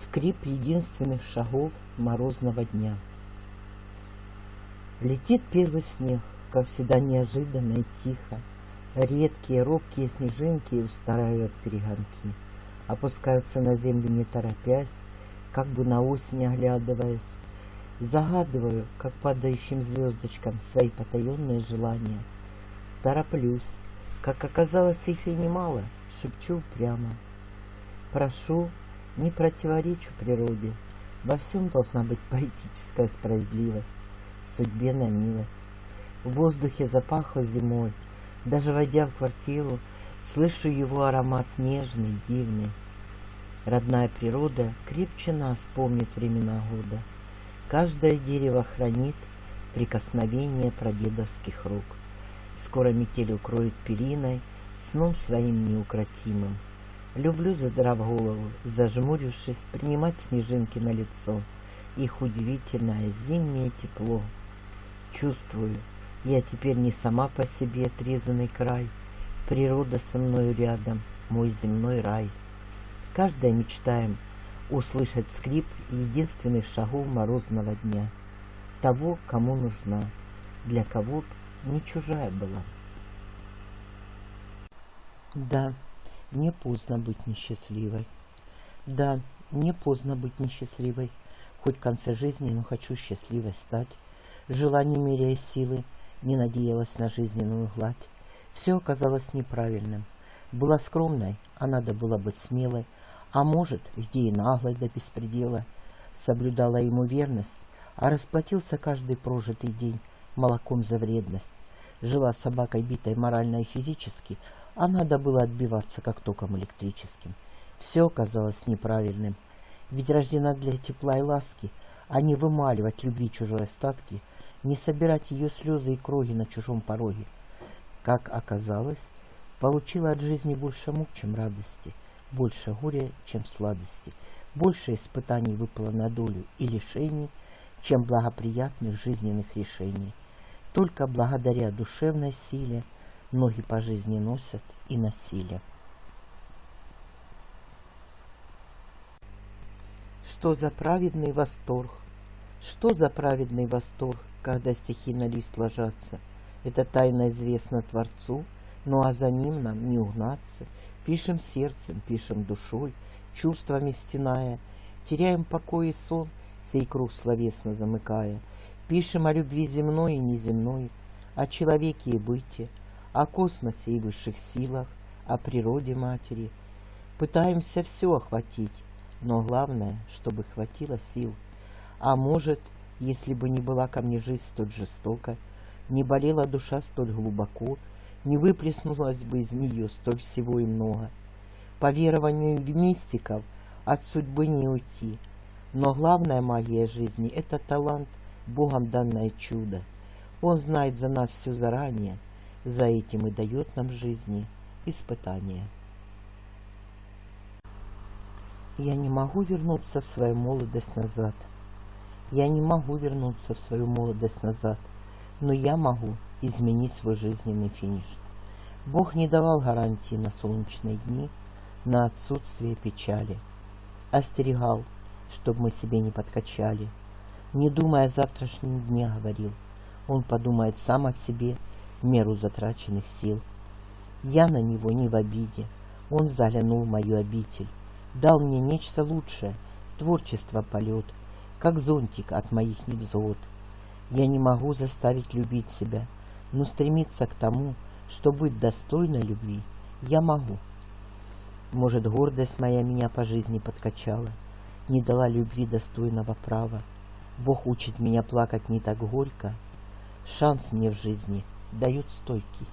Скрип единственных шагов морозного дня. Летит первый снег, как всегда неожиданно и тихо. Редкие, робкие снежинки устраивают перегонки. Опускаются на землю не торопясь, как бы на осень оглядываясь. Загадываю, как падающим звездочкам, свои потаенные желания. Тороплюсь, как оказалось их и немало, шепчу прямо. Прошу, не противоречу природе, во всем должна быть поэтическая справедливость, судьбе на милость. В воздухе запахло зимой, даже войдя в квартиру, слышу его аромат нежный, дивный. Родная природа крепче нас помнит времена года. Каждое дерево хранит прикосновение прадедовских рук. Скоро метель укроет периной, сном своим неукротимым. Люблю, задрав голову, зажмурившись, принимать снежинки на лицо, их удивительное зимнее тепло. Чувствую, я теперь не сама по себе отрезанный край, природа со мною рядом, мой земной рай. Каждая мечтаем услышать скрип единственных шагов морозного дня, того, кому нужна, для кого б не чужая была. Да, не поздно быть несчастливой. Да, не поздно быть несчастливой. Хоть в конце жизни, но хочу счастливой стать. Жила, не меряя силы, не надеялась на жизненную гладь. Все оказалось неправильным. Была скромной, а надо было быть смелой. А может, где и наглой до беспредела. Соблюдала ему верность, а расплатился каждый прожитый день молоком за вредность. Жила собакой битой морально и физически, а надо было отбиваться как током электрическим. Все казалось неправильным, ведь рождена для тепла и ласки, а не вымаливать любви чужой остатки, не собирать ее слезы и крови на чужом пороге. Как оказалось, получила от жизни больше мук, чем радости, больше горя, чем сладости, больше испытаний выпало на долю и лишений, чем благоприятных жизненных решений. Только благодаря душевной силе ноги по жизни носят и носили. Что за праведный восторг? Что за праведный восторг, когда стихи на лист ложатся? Это тайна известна Творцу, ну а за ним нам не угнаться. Пишем сердцем, пишем душой, чувствами стеная, теряем покой и сон, сей круг словесно замыкая. Пишем о любви земной и неземной, о человеке и быте, о космосе и высших силах, о природе матери. Пытаемся все охватить, но главное, чтобы хватило сил. А может, если бы не была ко мне жизнь столь жестока, не болела душа столь глубоко, не выплеснулась бы из нее столь всего и много. По верованию мистиков от судьбы не уйти, но главная магия жизни — это талант, Богом данное чудо. Он знает за нас все заранее, за этим и дает нам в жизни испытания. Я не могу вернуться в свою молодость назад. Я не могу вернуться в свою молодость назад, но я могу изменить свой жизненный финиш. Бог не давал гарантии на солнечные дни, на отсутствие печали. Остерегал, чтобы мы себе не подкачали. Не думая о завтрашнем дне, говорил, он подумает сам о себе, меру затраченных сил. Я на него не в обиде, он заглянул в мою обитель, дал мне нечто лучшее, творчество, полет, как зонтик от моих невзгод. Я не могу заставить любить себя, но стремиться к тому, что быть достойной любви, я могу. Может, гордость моя меня по жизни подкачала, не дала любви достойного права. Бог учит меня плакать не так горько, шанс мне в жизни дает стойкий.